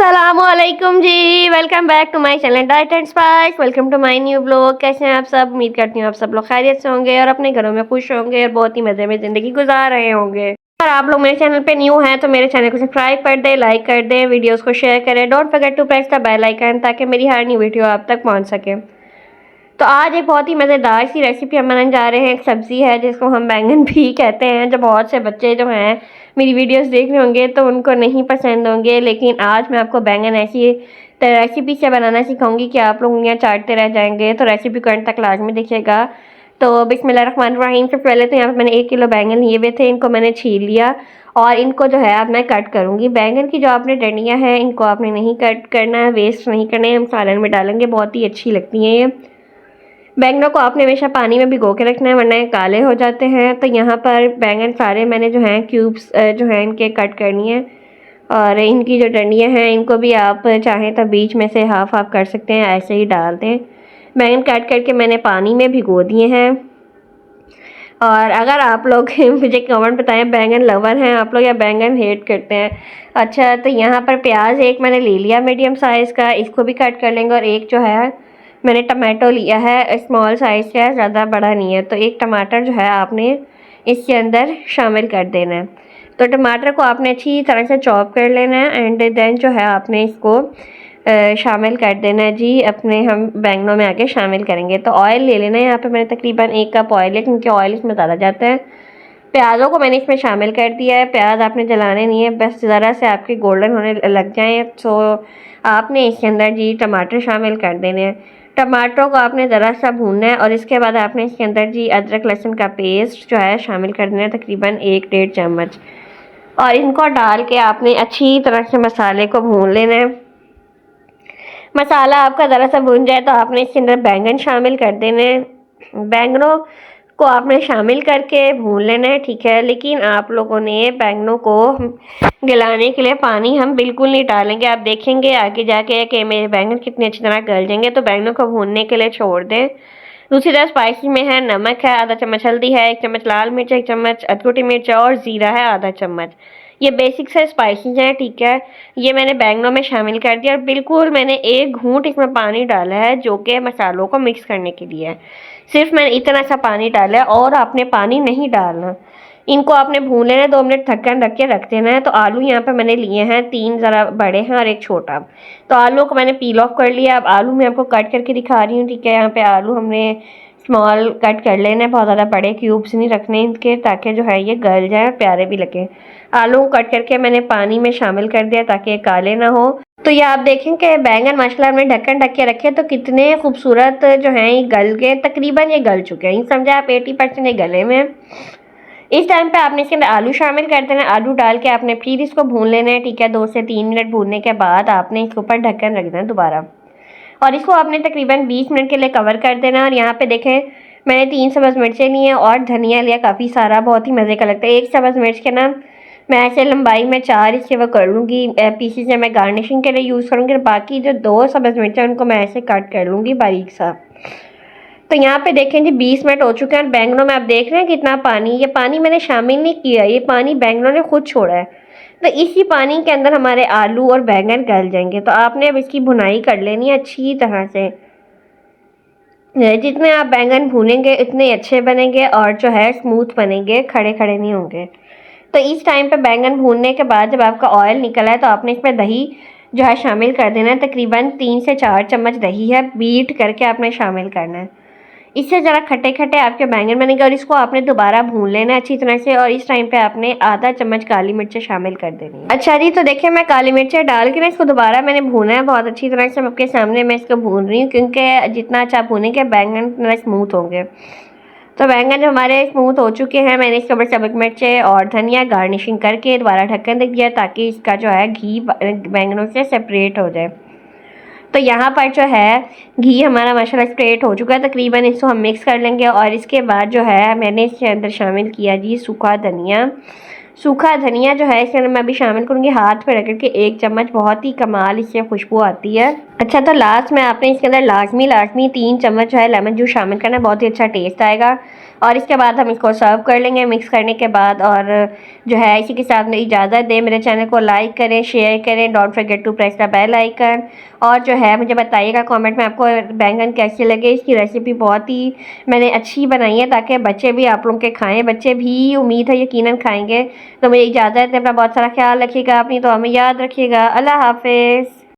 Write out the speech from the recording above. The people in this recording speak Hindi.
अस्सलामुअलैकुम जी, welcome back to my channel diet and spice. Welcome to my new blog. कैसे हैं आप सब? उम्मीद करती हूँ आप सब लोग खैरियत से होंगे और अपने घरों में खुश होंगे और बहुत ही मज़े में ज़िंदगी गुजार रहे होंगे। अगर आप लोग मेरे चैनल पे न्यू हैं तो मेरे चैनल को सब्सक्राइब कर दें, लाइक कर दें, वीडियोज़ को शेयर करें। Don't forget to press the bell icon ताकि मेरी हर न्यू वीडियो आप तक पहुँच सके। तो आज एक बहुत ही मज़ेदार सी रेसिपी हम बनाने जा रहे हैं। एक सब्ज़ी है जिसको हम बैंगन भी कहते हैं। जो बहुत से बच्चे जो हैं मेरी वीडियोस देख रहे होंगे तो उनको नहीं पसंद होंगे, लेकिन आज मैं आपको बैंगन ऐसी रेसिपी से बनाना सिखाऊंगी कि आप लोग उंगलियां चाटते रह जाएंगे। तो रेसिपी को अंत तक लाजमी देखिएगा। तो बिस्मिल्लाहिर्रहमानिर्रहीम। सबसे पहले तो यहाँ पर मैंने 1 किलो बैंगन लिए हुए थे, इनको मैंने छील लिया और इनको जो है अब मैं कट करूँगी। बैंगन की जो आपने डंडियाँ हैं इनको आपने नहीं कट करना है, वेस्ट नहीं करना है, हम सालन में डालेंगे, बहुत ही अच्छी लगती हैं ये। बैंगनों को आपने हमेशा पानी में भिगो के रखना है वरना ये काले हो जाते हैं। तो यहाँ पर बैंगन सारे मैंने जो हैं क्यूब्स जो हैं इनके कट करनी है और इनकी जो डंडियाँ हैं इनको भी आप चाहें तो बीच में से हाफ हाफ कर सकते हैं, ऐसे ही डाल दें। बैंगन कट करके मैंने पानी में भिगो दिए हैं। और अगर आप लोग मुझे कमेंट बताएं बैंगन लवर हैं आप लोग या बैंगन हेट करते हैं। अच्छा, तो यहाँ पर प्याज एक मैंने ले लिया मीडियम साइज़ का, इसको भी कट कर लेंगे। और एक जो है मैंने टमाटो लिया है, स्मॉल साइज़ का है, ज़्यादा बड़ा नहीं है। तो एक टमाटर जो है आपने इसके अंदर शामिल कर देना है। तो टमाटर को आपने अच्छी तरह से चॉप कर लेना है एंड देन जो है आपने इसको शामिल कर देना है जी। अपने हम बैंगनों में आके शामिल करेंगे। तो ऑयल ले लेना है। यहाँ पे मैंने तकरीबन 1 कप ऑयल है क्योंकि ऑयल इसमें ज़्यादा जाता है। प्याज़ों को मैंने इसमें शामिल कर दिया है। प्याज आपने जलाने नहीं है, बस ज़रा से आपके गोल्डन होने लग जाएँ तो आपने इसके अंदर जी टमाटर शामिल कर देने हैं। टमाटरों को आपने ज़रा सा भूनना है और इसके बाद आपने इसके अंदर जी अदरक लहसुन का पेस्ट जो है शामिल कर देना है, तकरीबन 1-1.5 चम्मच। और इनको डाल के आपने अच्छी तरह से मसाले को भून लेना है। मसाला आपका ज़रा सा भून जाए तो आपने इसके अंदर बैंगन शामिल कर देने हैं। बैंगनों को आपने शामिल करके भून लेना है, ठीक है। लेकिन आप लोगों ने बैंगनों को गलाने के लिए पानी हम बिल्कुल नहीं डालेंगे। आप देखेंगे आगे जाके कि मेरे बैंगन कितनी अच्छी तरह गल जाएंगे। तो बैंगनों को भूनने के लिए छोड़ दें। दूसरी तरफ स्पाइसी में है नमक है, आधा चम्मच हल्दी है, 1 चम्मच लाल मिर्च, 1 चम्मच अदरक मिर्च और ज़ीरा है आधा चम्मच। ये बेसिक से स्पाइसीज हैं, ठीक है। ये मैंने बैंगनों में शामिल कर दिया और बिल्कुल मैंने 1 घूंट इसमें पानी डाला है जो कि मसालों को मिक्स करने के लिए है। सिर्फ मैंने इतना सा पानी डाला है और आपने पानी नहीं डालना। इनको आपने भून लेना है, 2 मिनट ढक्कन रख के रख देना है। तो आलू यहाँ पे मैंने लिए हैं 3 ज़रा बड़े हैं और 1 छोटा। तो आलू को मैंने पील ऑफ कर लिया। अब आलू मैं आपको कट करके दिखा रही हूँ, ठीक है। यहाँ पे आलू हमने स्मॉल कट कर लेना है, बहुत ज़्यादा बड़े क्यूब्स नहीं रखने इनके, ताकि जो है ये गल जाए और प्यारे भी लगे। आलू को कट करके मैंने पानी में शामिल कर दिया ताकि ये काले ना हो। तो ये आप देखें कि बैंगन माशाल्लाह हमने ढक्कन ढक के रखे तो कितने खूबसूरत जो हैं ये गल गए, तकरीबन ये गल चुके हैं। समझा आप 80% ये गले में। इस टाइम पे आपने इसके अंदर आलू शामिल कर देना है। आलू डाल के आपने फिर इसको भून लेना है, ठीक है। 2 से 3 मिनट भूनने के बाद आपने इसके ऊपर ढक्कन रख देना दोबारा और इसको आपने तकरीबन 20 मिनट के लिए कवर कर देना। और यहाँ पे देखें मैंने 3 सब्ज़ मिर्चें ली हैं और धनिया लिया काफ़ी सारा, बहुत ही मज़े का लगता है। 1 सब्ज़ मिर्च के ना मैं ऐसे लंबाई में 4 इसके वो कर लूँगी पीसेस से, मैं गार्निशिंग के लिए यूज़ करूँगी। बाकी जो 2 सब्ज़ मिर्च हैं उनको मैं ऐसे कट कर लूँगी बारीक सा। तो यहाँ पे देखें जी 20 मिनट हो चुके हैं। बैंगनों में आप देख रहे हैं कितना पानी, ये पानी मैंने शामिल नहीं किया, ये पानी बैंगनों ने खुद छोड़ा है। तो इसी पानी के अंदर हमारे आलू और बैंगन गल जाएंगे। तो आपने अब इसकी भुनाई कर लेनी है अच्छी तरह से। जितने आप बैंगन भूनेंगे उतने अच्छे बनेंगे और जो है स्मूथ बनेंगे, खड़े खड़े नहीं होंगे। तो इस टाइम पे बैंगन भूनने के बाद जब आपका ऑयल निकला है तो आपने इसमें दही जो है शामिल कर देना है। तकरीबन 3 से 4 चम्मच दही है, बीट करके आपने शामिल करना है। इससे ज़रा खट्टे खट्टे आपके बैंगन बनेंगे और इसको आपने दोबारा भून लेना है अच्छी तरह से। और इस टाइम पे आपने आधा चम्मच काली मिर्चें शामिल कर देनी है। अच्छा जी, तो देखिए मैं काली मिर्चें डाल के ना इसको दोबारा मैंने भूना है बहुत अच्छी तरह से। आपके सामने मैं इसको भून रही हूँ क्योंकि जितना अच्छा भूनेंगे बैंगन उतना स्मूथ होंगे। तो बैंगन जो हमारे स्मूथ हो चुके हैं, मैंने इसके ऊपर सब्ज़ मिर्चें और धनिया गार्निशिंग करके दोबारा ढक्कन रख दिया ताकि इसका जो है घी बैंगनों से सेपरेट हो जाए। तो यहाँ पर जो है घी हमारा माशाल्लाह स्प्रेड हो चुका है तकरीबन। इसको हम मिक्स कर लेंगे और इसके बाद जो है मैंने इसके अंदर शामिल किया जी सूखा धनिया। सूखा धनिया जो है इसके अंदर मैं अभी शामिल करूँगी हाथ पे रगड़ के 1 चम्मच, बहुत ही कमाल इससे खुशबू आती है। अच्छा, तो लास्ट में आपने इसके अंदर लाजमी 3 चम्मच जो है लेमन जूस शामिल करना है, बहुत ही अच्छा टेस्ट आएगा। और इसके बाद हम इसको सर्व कर लेंगे मिक्स करने के बाद। और जो है इसी के साथ में इजाज़त दें। मेरे चैनल को लाइक करें, शेयर करें, don't forget to press the bell icon. और जो है मुझे बताइएगा कमेंट में आपको बैंगन कैसे लगे। इसकी रेसिपी बहुत ही मैंने अच्छी बनाई है ताकि बच्चे भी आप लोग के खाएं, बच्चे भी उम्मीद है यकीनन खाएंगे। तो मुझे इजाज़त है, अपना बहुत सारा ख्याल रखिएगा, अपनी तो हमें याद रखिएगा। अल्लाह हाफिज़।